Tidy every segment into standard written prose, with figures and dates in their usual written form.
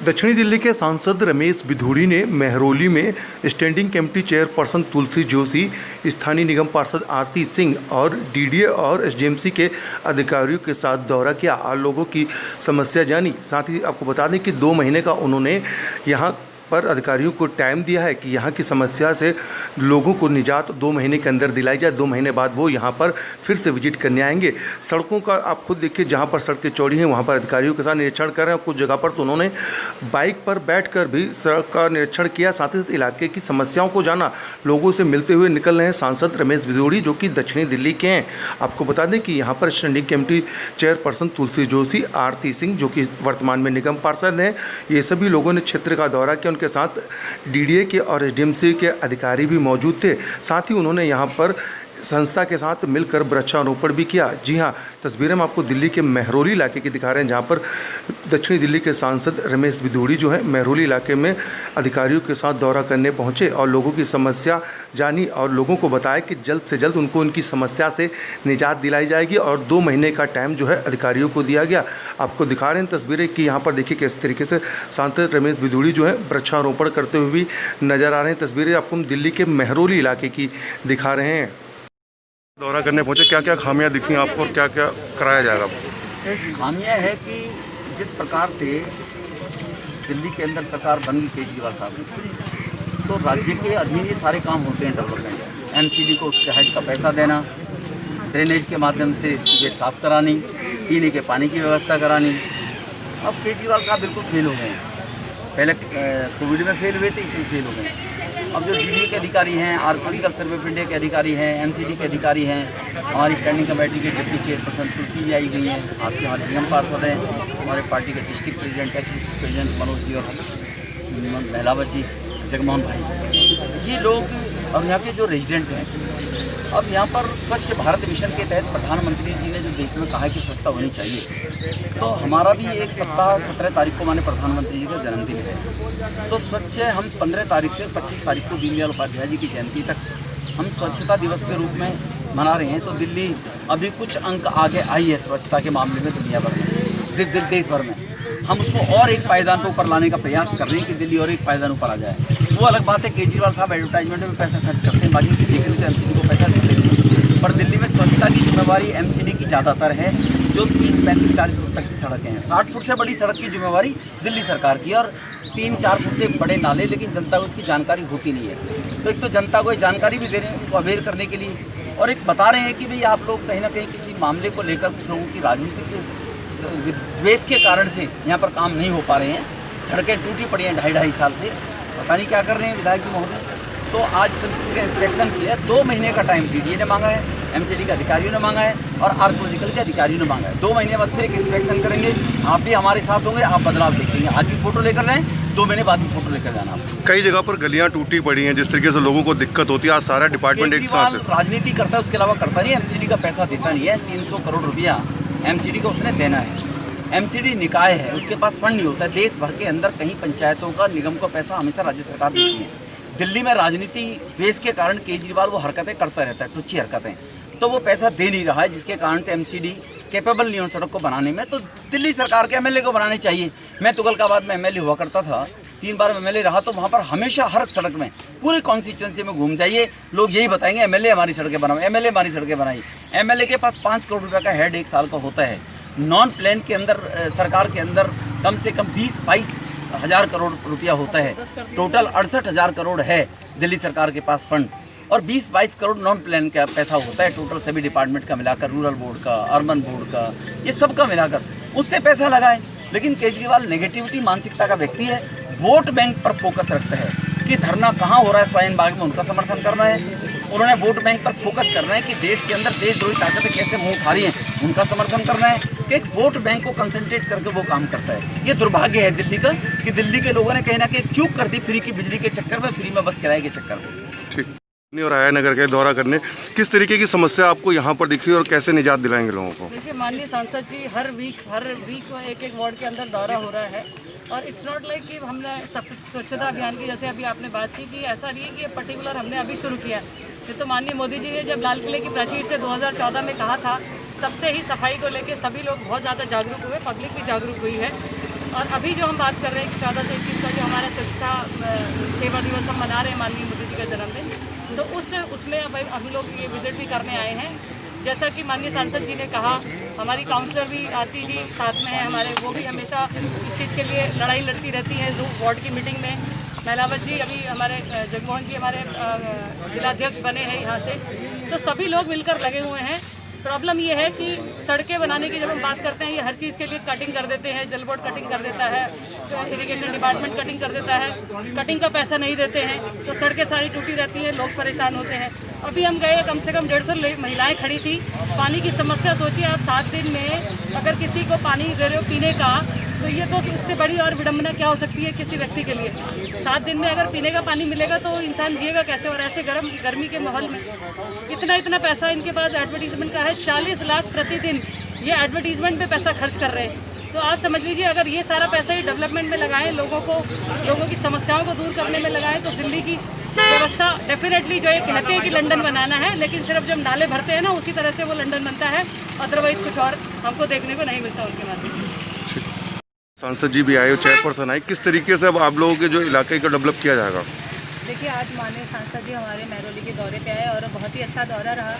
दक्षिणी दिल्ली के सांसद रमेश बिधूड़ी ने मेहरौली में स्टैंडिंग कमेटी चेयरपर्सन तुलसी जोशी, स्थानीय निगम पार्षद आरती सिंह और डीडीए और एसडीएमसी के अधिकारियों के साथ दौरा किया और लोगों की समस्या जानी। साथ ही आपको बता दें कि 2 महीने का उन्होंने यहाँ पर अधिकारियों को टाइम दिया है कि यहाँ की समस्या से लोगों को निजात 2 महीने के अंदर दिलाई जाए। 2 महीने बाद वो यहाँ पर फिर से विजिट करने आएंगे। सड़कों का आप खुद देखिए, जहाँ पर सड़कें चौड़ी हैं वहाँ पर अधिकारियों के साथ निरीक्षण कर रहे हैं। कुछ जगह पर तो उन्होंने बाइक पर बैठकर भी सड़क का निरीक्षण किया, साथ ही इलाके की समस्याओं को जाना। लोगों से मिलते हुए निकल रहे हैं सांसद रमेश बिधूड़ी, जो कि दक्षिणी दिल्ली के हैं। आपको बता दें कि यहाँ पर स्टैंडिंग कमेटी चेयरपर्सन तुलसी जोशी, आरती सिंह, जो कि वर्तमान में निगम पार्षद हैं, ये सभी लोगों ने क्षेत्र का दौरा किया। के साथ डीडीए के और एसडीएमसी के अधिकारी भी मौजूद थे। साथ ही उन्होंने यहां पर संस्था के साथ मिलकर वृक्षारोपण भी किया। जी हां, तस्वीरें हम आपको दिल्ली के मेहरौली इलाके की दिखा रहे हैं, जहां पर दक्षिणी दिल्ली के सांसद रमेश बिधूड़ी जो है मेहरौली इलाके में अधिकारियों के साथ दौरा करने पहुंचे और लोगों की समस्या जानी और लोगों को बताया कि जल्द से जल्द उनको उनकी समस्या से निजात दिलाई जाएगी और 2 महीने का टाइम जो है अधिकारियों को दिया गया। आपको दिखा रहे हैं तस्वीरें कि यहाँ पर देखिए किस तरीके से सांसद रमेश बिधूड़ी जो है वृक्षारोपण करते हुए भी नजर आ रहे हैं। तस्वीरें आपको हम दिल्ली के मेहरौली इलाके की दिखा रहे हैं। दौरा करने पहुंचे, क्या क्या खामियां दिखी आपको और क्या क्या कराया जाएगा? खामियां है कि जिस प्रकार से दिल्ली के अंदर सरकार बन गई केजरीवाल साहब, तो राज्य के अधीन ये सारे काम होते हैं डेवलपमेंट। एमसीडी को उसके हेड का पैसा देना, ड्रेनेज के माध्यम से ये साफ करानी, पीने के पानी की व्यवस्था करानी। अब केजरीवाल साहब बिल्कुल फेल हो गए हैं। पहले कोविड में फेल हुए थे, इसमें फेल हो गए। अब जो डीडीए के अधिकारी हैं, आर्कोलॉजिकल सर्वे ऑफ इंडिया के अधिकारी हैं, एमसीडी के अधिकारी हैं, हमारी स्टैंडिंग कमेटी के डिप्टी चेयरपर्सन तुलसी जी आई गई हैं, आपके हमारे निगम पार्षद हैं, हमारे पार्टी के district president, ex president Manoj ji और महिलावत जी, जगमोहन भाई, ये लोग और यहाँ के जो रेजिडेंट हैं। अब यहाँ पर स्वच्छ भारत मिशन के तहत प्रधानमंत्री जी ने जो देश में कहा है कि स्वच्छता होनी चाहिए, तो हमारा भी एक सप्ताह 17 तारीख को माने प्रधानमंत्री जी का जन्मदिन है। तो स्वच्छ हम 15 तारीख से 25 तारीख को दीनदयाल उपाध्याय जी की जयंती तक हम स्वच्छता दिवस के रूप में मना रहे हैं। तो दिल्ली अभी कुछ अंक आगे आई है स्वच्छता के मामले में दुनिया भर में, देश भर में। हम उसको और एक पायदान पर ऊपर लाने का प्रयास कर रहे हैं कि दिल्ली और एक पायदान ऊपर आ जाए। वो अलग बात है, केजरीवाल साहब एडवर्टाइजमेंट में पैसा खर्च करते हैं, बाकी लेकिन तो एमसीडी को पैसा देते हैं। पर दिल्ली में स्वच्छता की जिम्मेवारी एमसीडी की ज़्यादातर है, जो 30, 35, 40 फुट तक की सड़कें हैं। 60 फुट से बड़ी सड़क की जिम्मेवारी दिल्ली सरकार की, और 3-4 फुट से बड़े नाले, लेकिन जनता को इसकी जानकारी होती नहीं है। तो एक तो जनता को ये जानकारी भी दे रहे हैं, उनको अवेयर करने के लिए, और एक बता रहे हैं कि भाई आप लोग कहीं ना कहीं किसी मामले को लेकर कुछ लोगों की राजनीतिक द्वेष के कारण से यहाँ पर काम नहीं हो पा रहे हैं। सड़कें टूटी पड़ी हैं 2.5 साल से, पता नहीं क्या कर रहे हैं विधायक जी महोदय। तो आज समिति का इंस्पेक्शन किया, 2 महीने का टाइम डीडीए ने मांगा है, एमसीडी के अधिकारियों ने मांगा है और आर्कोलॉजिकल के अधिकारियों ने मांगा है। 2 महीने बाद फिर एक इंस्पेक्शन करेंगे। आप भी हमारे साथ होंगे, आप बदलाव देखेंगे। आज भी फोटो लेकर जाएं, 2 महीने बाद भी फोटो लेकर जाना। कई जगह पर गलियां टूटी पड़ी हैं, जिस तरीके से लोगों को दिक्कत होती है। आज सारा डिपार्टमेंट एक साथ राजनीति करता है, उसके अलावा करता नहीं। एमसीडी का पैसा देता नहीं है। 300 करोड़ रुपया एमसीडी को उसने देना है। एमसीडी निकाय है, उसके पास फंड नहीं होता है। देश भर के अंदर कहीं पंचायतों का, निगम का पैसा हमेशा राज्य सरकार देती है। दिल्ली में राजनीति द्वेष के कारण केजरीवाल वो हरकतें करता रहता है, टुच्ची हरकतें, तो वो पैसा दे नहीं रहा है, जिसके कारण से एमसीडी कैपेबल नहीं हो सड़क को बनाने में। तो दिल्ली सरकार के एमएलए को बनाने चाहिए। मैं तुगलकाबाद में एमएलए हुआ करता था, 3 बार एमएलए रहा, तो वहाँ पर हमेशा हर सड़क में पूरी कॉन्स्टिट्यूंसी में घूम जाइए, लोग यही बताएंगे एमएलए हमारी सड़कें बनाओ, एमएलए हमारी सड़कें बनाई। एमएलए के पास 5 करोड़ रुपये का हेड 1 साल का होता है। नॉन प्लान के अंदर सरकार के अंदर कम से कम 20-22 हज़ार करोड़ रुपया होता है। टोटल 68,000 करोड़ है दिल्ली सरकार के पास फंड, और 20-22 करोड़ नॉन प्लान का पैसा होता है टोटल सभी डिपार्टमेंट का मिलाकर, रूरल बोर्ड का, अर्बन बोर्ड का, ये सब का मिलाकर उससे पैसा लगाए। लेकिन केजरीवाल नेगेटिविटी मानसिकता का व्यक्ति है, वोट बैंक पर फोकस रखता है कि धरना कहाँ हो रहा है स्वाइन बाग में, उनका समर्थन करना है। उन्होंने वोट बैंक पर फोकस करना है कि देश के अंदर देशद्रोही ताकतें कैसे मुंह उठा रही हैं, उनका समर्थन करना है। कि एक वोट बैंक को कंसंट्रेट करके वो काम करता है। ये दुर्भाग्य है दिल्ली का कि दिल्ली के लोगों ने कहीं ना कहीं चूक कर दी फ्री की बिजली के चक्कर में, फ्री में बस किराए के चक्कर में। ठीक और आया नगर के दौरा करने, किस तरीके की समस्या आपको यहाँ पर दिखी और कैसे निजात दिलाएंगे लोगों को? देखिए, माननीय सांसद जी हर वीक एक वार्ड के अंदर दौरा हो रहा है, और इट्स नॉट लाइक कि हमने स्वच्छता अभियान की जैसे अभी आपने बात की कि ऐसा नहीं है कि पर्टिकुलर हमने अभी शुरू किया। ये तो माननीय मोदी जी ने जब लाल किले की प्राचीर से 2014 में कहा था, तब से ही सफाई को लेकर सभी लोग बहुत ज़्यादा जागरूक हुए, पब्लिक भी जागरूक हुई है। और अभी जो हम बात कर रहे हैं कि 14 से 21 का जो हमारा स्वच्छता सेवा दिवस हम मना रहे हैं माननीय मोदी जी का जन्मदिन, तो उसमें अब हम लोग ये विजिट भी करने आए हैं। जैसा कि माननीय सांसद जी ने कहा, हमारी काउंसलर भी आती जी साथ में है हमारे, वो भी हमेशा इस चीज़ के लिए लड़ाई लड़ती रहती हैं। जो वार्ड की मीटिंग में महिलावत जी अभी हमारे जगमोहन जी हमारे जिलाध्यक्ष बने हैं यहाँ से, तो सभी लोग मिलकर लगे हुए हैं। प्रॉब्लम ये है कि सड़कें बनाने की जब हम बात करते हैं, ये हर चीज़ के लिए कटिंग कर देते हैं, जल बोर्ड कटिंग कर देता है, इरिगेशन डिपार्टमेंट कटिंग कर देता है, कटिंग का पैसा नहीं देते हैं, तो सड़कें सारी टूटी रहती हैं, लोग परेशान होते हैं। अभी हम गए, कम से कम 150 महिलाएं खड़ी थी। पानी की समस्या सोचिए आप, 7 दिन में अगर किसी को पानी दे रहे हो पीने का, तो ये तो इससे बड़ी और विडंबना क्या हो सकती है किसी व्यक्ति के लिए। 7 दिन में अगर पीने का पानी मिलेगा तो इंसान जिएगा कैसे, और ऐसे गर्मी के माहौल में। इतना पैसा इनके पास एडवर्टीजमेंट का है, 40 लाख प्रतिदिन ये एडवर्टीजमेंट पे पैसा खर्च कर रहे हैं। तो आप समझ लीजिए, अगर ये सारा पैसा ही डेवलपमेंट में लगाएं, लोगों की समस्याओं को दूर करने में लगाएं, तो दिल्ली की व्यवस्था डेफिनेटली, जो ये कहते हैं कि लंदन बनाना है, लेकिन सिर्फ जब नाले भरते हैं ना, उसी तरह से वो लंदन बनता है। अदरवाइज कुछ और हमको देखने को नहीं मिलता उनके माध्यम से। सांसद जी भी आए, चेयरपर्सन आए, किस तरीके से अब आप लोगों के जो इलाके का डेवलप किया जाएगा? देखिए, आज माननीय सांसद जी हमारे महरौली के दौरे पे आए और बहुत ही अच्छा दौरा रहा।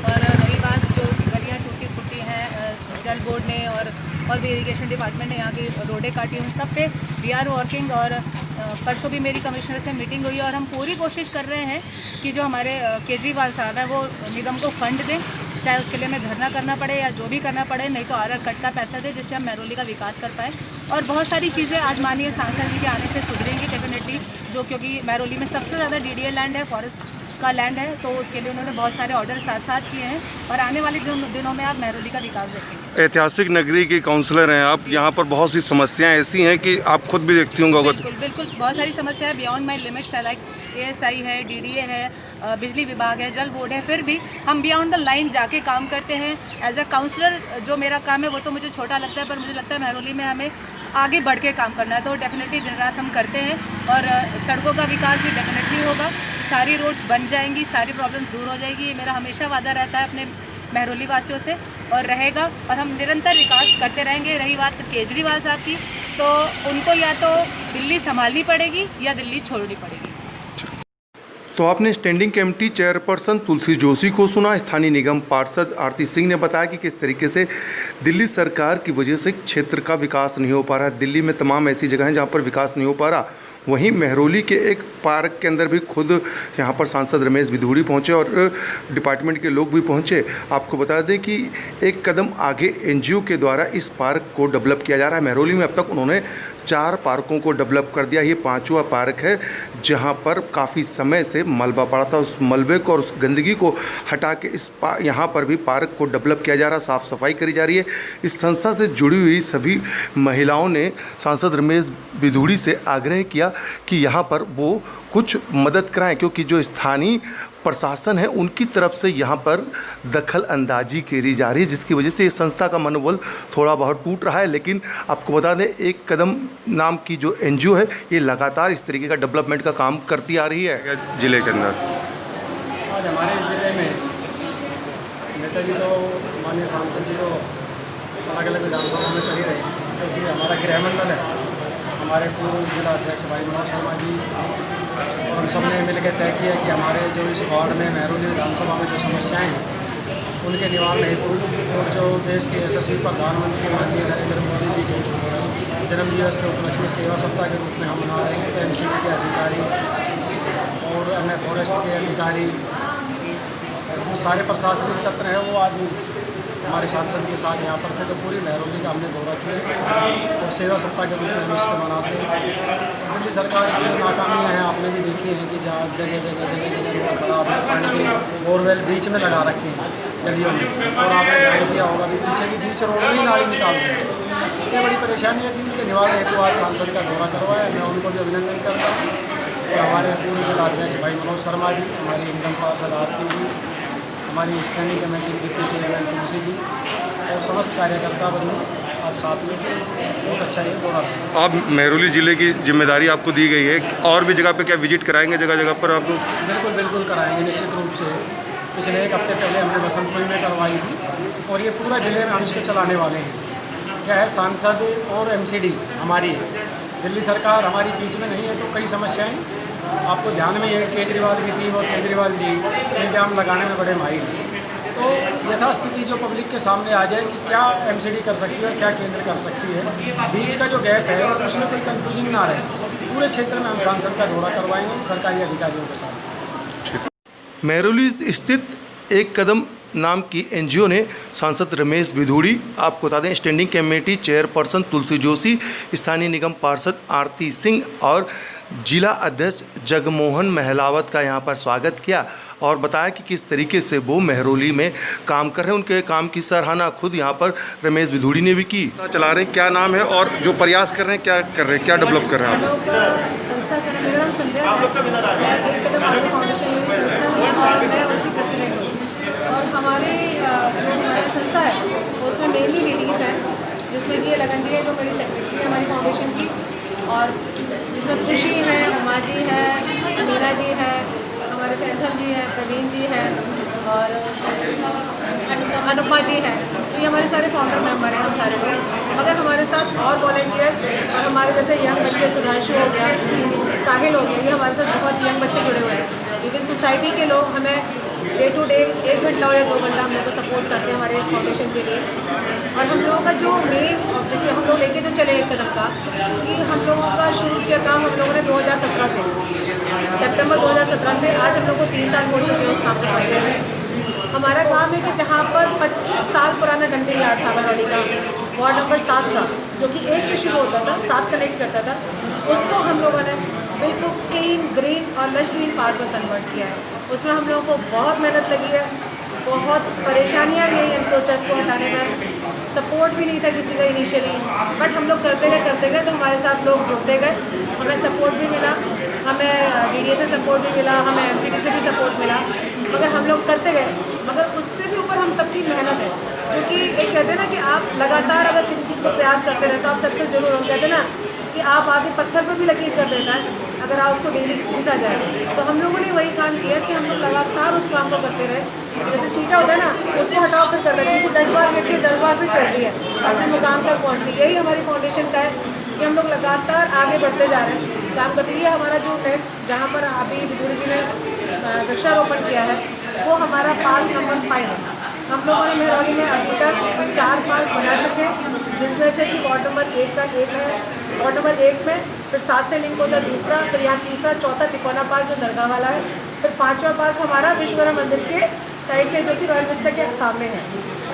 और रही बात जो गलियाँ टूटी फूटी हैं, जल बोर्ड ने और भी इरिगेशन डिपार्टमेंट ने यहाँ की रोडें काटी हुई, सब पे वी आर वर्किंग। और परसों भी मेरी कमिश्नर से मीटिंग हुई और हम पूरी कोशिश कर रहे हैं कि जो हमारे केजरीवाल साहब हैं वो निगम को फंड दें, चाहे उसके लिए हमें धरना करना पड़े या जो भी करना पड़े, नहीं तो आर कट का पैसा दे, जिससे हम महरौली का विकास कर पाए। और बहुत सारी चीज़ें आज माननीय सांसद जी के आने से सुधरेंगी डेफिनेटली, जो क्योंकि महरौली में सबसे ज़्यादा DDA लैंड है, फॉरेस्ट का लैंड है, तो उसके लिए उन्होंने बहुत सारे ऑर्डर साथ किए हैं। और आने वाले दिनों में आप महरौली का विकास देखेंगे। ऐतिहासिक नगरी की काउंसलर हैं आप, यहाँ पर बहुत सी समस्याएं ऐसी हैं कि आप खुद भी देखती होंगे। बिल्कुल बहुत सारी समस्याएं बियॉन्ड माई लिमिट्स है, लाइक ASI है, DDA है, बिजली विभाग है, जल बोर्ड है। फिर भी हम बियॉन्ड द लाइन जाके काम करते हैं। एज अ काउंसलर जो मेरा काम है वो तो मुझे छोटा लगता है, पर मुझे लगता है महरौली में हमें आगे बढ़ के काम करना है, तो डेफिनेटली दिन रात हम करते हैं। और सड़कों का विकास भी डेफिनेटली होगा, सारी रोड्स बन जाएंगी, सारी प्रॉब्लम दूर हो जाएगी। ये मेरा हमेशा वादा रहता है अपने महरौली वासियों से और रहेगा, और हम निरंतर विकास करते रहेंगे। रही बात केजरीवाल साहब की, तो उनको या तो दिल्ली संभालनी पड़ेगी या दिल्ली छोड़नी पड़ेगी। तो आपने स्टैंडिंग कमेटी चेयरपर्सन तुलसी जोशी को सुना। स्थानीय निगम पार्षद आरती सिंह ने बताया कि किस तरीके से दिल्ली सरकार की वजह से क्षेत्र का विकास नहीं हो पा रहा है। दिल्ली में तमाम ऐसी जगह हैं जहां पर विकास नहीं हो पा रहा। वहीं महरौली के एक पार्क के अंदर भी खुद यहां पर सांसद रमेश बिधूड़ी पहुंचे और डिपार्टमेंट के लोग भी पहुंचे। आपको बता दें कि एक कदम आगे NGO के द्वारा इस पार्क को डेवलप किया जा रहा है। महरौली में अब तक उन्होंने 4 पार्कों को डेवलप कर दिया। ये 5वां पार्क है जहां पर काफ़ी समय से मलबा पड़ा था। उस मलबे को और उस गंदगी को हटा के यहाँ पर भी पार्क को डेवलप किया जा रहा है, साफ़ सफाई करी जा रही है। इस संस्था से जुड़ी हुई सभी महिलाओं ने सांसद रमेश बिधूड़ी से आग्रह किया कि यहाँ पर वो कुछ मदद कराएं, क्योंकि जो स्थानीय प्रशासन है उनकी तरफ से यहाँ पर दखल अंदाजी करी जा रही है, जिसकी वजह से ये संस्था का मनोबल थोड़ा बहुत टूट रहा है। लेकिन आपको बता दें, एक कदम नाम की जो NGO है ये लगातार इस तरीके का डेवलपमेंट का काम करती आ रही है ज़िले के अंदर। आज हमारे ज़िले में नेताजी तो माननीय सांसद जी तो अलग अलग विधानसभा में कर ही रहे, क्योंकि हमारा गृहमंडल है, हमारे पूर्व जिला अध्यक्ष भाई मनोज शर्मा जी और हम सब ने मिलकर तय किया कि हमारे जो इस वार्ड में महरौली विधानसभा में जो समस्याएं हैं उनके निवारण हेतु और जो देश के यशस्वी प्रधानमंत्री माननीय नरेंद्र मोदी जी के जन्मदिवस के उपलक्ष्य में सेवा सप्ताह के रूप में हम मना रहे हैं। तो MCD के अधिकारी और अन्य फॉरेस्ट के अधिकारी, जो सारे प्रशासनिक तंत्र हैं, वो आज हमारे सांसद के साथ यहाँ पर थे, तो पूरी महरौली का हमने दौरा किया और सेवा सप्ताह के रूप में हम इसको मनाते हैं। दिल्ली सरकार की जो नाकामियाँ हैं आपने भी देखी हैं कि जहाँ जगह जगह खराब है, पानी के बोरवेल बीच में लगा रखे हैं गलियों में, और आपने ध्यान किया होगा कि पीछे की बीच रोड में ही नाली निकालते हैं। ये बड़ी परेशानी है कि उनके निवारण हेतु आज सांसद का दौरा करवाया। मैं उनको भी अभिनंदन करता हूँ। और हमारे पूर्व जिलाध्यक्ष भाई मनोज शर्मा जी, हमारी निगम पार्षद आरती जी, हमारी स्टैंडिंग कमेटी के डिप्टी चेयरमैन तुलसी जी और समस्त कार्यकर्ता बंधु आज साथ में बहुत अच्छा ये दौरा। आप महरौली ज़िले की जिम्मेदारी आपको दी गई है, और भी जगह पे क्या विजिट कराएंगे जगह जगह पर आप? बिल्कुल कराएंगे निश्चित रूप से। पिछले 1 हफ्ते पहले हमने बसंतपुर में करवाई थी और ये पूरा ज़िले में हम इसको चलाने वाले हैं। क्या है, सांसद और एमसीडी हमारी है, दिल्ली सरकार हमारी बीच में नहीं है, तो कई समस्याएं आपको ध्यान में है। केजरीवाल की टीम और केजरीवाल जी इल्ज़ाम लगाने में बड़े माहिर हैं। तो यथास्थिति जो पब्लिक के सामने आ जाए कि क्या एमसीडी कर सकती है और क्या केंद्र कर सकती है, बीच का जो गैप है उसमें कोई कन्फ्यूजन ना रहे। पूरे क्षेत्र में हम सांसद का दौरा करवाएंगे सरकारी अधिकारियों के साथ। महरौली स्थित एक कदम नाम की एनजीओ ने सांसद रमेश बिधूड़ी, आपको बता दें स्टैंडिंग कमेटी चेयरपर्सन तुलसी जोशी, स्थानीय निगम पार्षद आरती सिंह और जिला अध्यक्ष जगमोहन महलावत का यहाँ पर स्वागत किया और बताया कि किस तरीके से वो महरौली में काम कर रहे हैं। उनके काम की सराहना खुद यहाँ पर रमेश बिधूड़ी ने भी की। चला रहे हैं, क्या नाम है और जो प्रयास कर रहे हैं क्या कर रहे हैं, क्या डेवलप कर रहे हैं आप? संस्था का मेरा नाम संध्या है, मैं एक कदम आगे फाउंडेशन की संस्था हूँ और मैं उसकी प्रेसिडेंट हूँ। और हमारे जो हमारी संस्था है उसमें मेनली लेडीज़ हैं, जिसमें कि लगन जी है जो मेरी सेक्रेटरी है हमारी फाउंडेशन की, और जिसमें खुशी है, उमा जी है, मीरा जी है, हमारे फैंथम जी हैं, प्रवीण जी हैं और अनुपमा जी हैं। तो ये हमारे सारे फाउंडर मेंबर हैं हम सारे लोग। मगर हमारे साथ और वॉलंटियर्स और हमारे जैसे यंग बच्चे, सुधांशु हो गया, साहिल हो गया, ये हमारे साथ बहुत यंग बच्चे जुड़े हुए हैं। इवन सोसाइटी के लोग हमें डे टू डे 1 घंटा या 2 घंटा हम लोग को सपोर्ट करते हैं हमारे फाउंडेशन के लिए। और हम लोगों का जो मेन ऑब्जेक्टिव हम लोग लेके जो चले एक कदम का, कि हम लोगों का शुरू किया काम हम लोगों ने 2017 से, सितंबर 2017 से आज हम लोग को 3 साल हो चुके हैं उस काम को करते हुए। हमारा काम है कि जहाँ पर 25 साल पुराना डंपिंग यार्ड था महरौली का, वार्ड नंबर 7 का, जो कि 1 से शुरू होता था, 7 कनेक्ट करता था, उसको हम लोगों ने बिल्कुल क्लीन, ग्रीन और लश ग्रीन पार्क में कन्वर्ट किया है। उसमें हम लोगों को बहुत मेहनत लगी है, बहुत परेशानियाँ भी आई एनक्रोचर्स को हटाने में, सपोर्ट भी नहीं था किसी का इनिशियली, बट हम लोग करते गए तो हमारे साथ लोग जुड़ते गए, हमें सपोर्ट भी मिला, हमें डीडीए से सपोर्ट भी मिला, हमें एमसीडी से भी सपोर्ट मिला, मगर हम लोग करते गए। मगर उससे भी ऊपर हम सबकी मेहनत है, क्योंकि एक कहते हैं ना कि आप लगातार अगर किसी चीज़ को प्रयास करते रहे तो आप सक्सेस जरूर होंगे। कहते हैं ना कि आप आगे पत्थर पर भी लकीर कर देता है अगर आप उसको डेली घिसा जाए। तो हम लोगों ने वही काम किया कि हम लोग लगातार उस काम को करते रहे। जैसे चीटा होता है ना, उसको हटाओ फिर करना चाहिए, 10 बार गिरती है 10 बार फिर चढ़ती है, अपने मुकाम तक पहुँचती है। यही हमारी फाउंडेशन का है कि हम लोग लगातार आगे बढ़ते जा रहे हैं, काम करते हैं। हमारा जो नेक्स्ट जहाँ पर अभी बिधूड़ी जी ने वृक्षारोपण किया है वो हमारा पार्क नंबर 5 है। हम लोगों ने महरौली में अभी तक 4 पार्क बना चुके हैं, जिसमें से कि वार्ड नंबर 1 का एक है, वार्ड नंबर 1 में फिर 7 से लिंक होता है दूसरा, फिर यहाँ तीसरा, चौथा तिकोना पार्क जो दरगाह वाला है, फिर 5वां पार्क हमारा विश्वकर्मा मंदिर के साइड से जो कि रॉयल विस्टा के सामने है।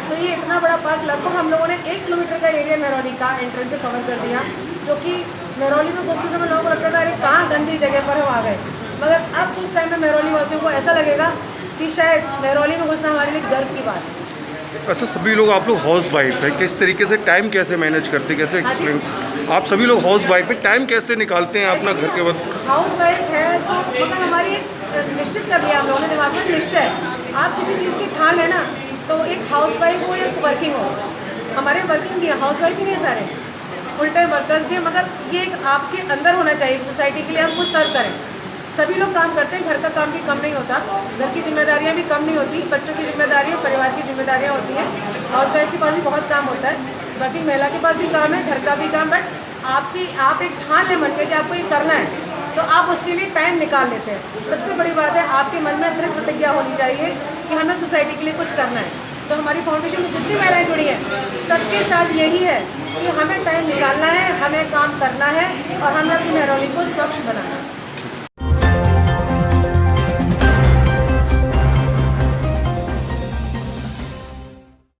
तो ये इतना बड़ा पार्क, लगभग हम लोगों ने 1 किलोमीटर का एरिया महरौली का एंट्रेंस से कवर कर दिया, जो कि महरौली में घुसते समय लोगों को लगता था अरे कहाँ गंदी जगह पर हम आ गए, मगर अब उस टाइम में महरौली वासियों को ऐसा लगेगा कि शायद महरौली में घुसना हमारे लिए गर्व की बात है। अच्छा, सभी लोग आप लोग हाउस वाइफ है, किस तरीके से टाइम कैसे मैनेज करते हैं, कैसे एक्सप्लेन? आप सभी लोग हाउस वाइफ है, टाइम कैसे निकालते हैं अपना घर के बाद? हाउस वाइफ है तो मतलब हमारी एक निश्चित कर लिया हम लोगों ने दिमाग में निश्चय, आप किसी चीज़ की ठान लेना तो एक हाउस वाइफ हो या वर्किंग हो, हमारे वर्किंग भी है, हाउस वाइफ ही नहीं सारे, फुल टाइम वर्कर्स भी हैं, मगर ये एक आपके अंदर होना चाहिए सोसाइटी के लिए हम कुछ सर्व करें। सभी लोग काम करते हैं, घर का काम भी कम नहीं होता, घर की जिम्मेदारियां भी कम नहीं होती, बच्चों की जिम्मेदारियां, परिवार की जिम्मेदारियां होती हैं। हाउस वाइफ के पास भी बहुत काम होता है, वर्किंग महिला के पास भी काम है, घर का भी काम, बट आप एक ठान लें मन में कि आपको ये करना है तो आप उसके लिए टाइम निकाल लेते हैं। सबसे बड़ी बात है आपके मन में दृढ़ प्रतिज्ञा होनी चाहिए कि हमें सोसाइटी के लिए कुछ करना है। तो हमारी फाउंडेशन में जितनी महिलाएं जुड़ी हैं सबके साथ यही है कि हमें टाइम निकालना है, हमें काम करना है और हमें अपनी महरौली को स्वच्छ बनाना है।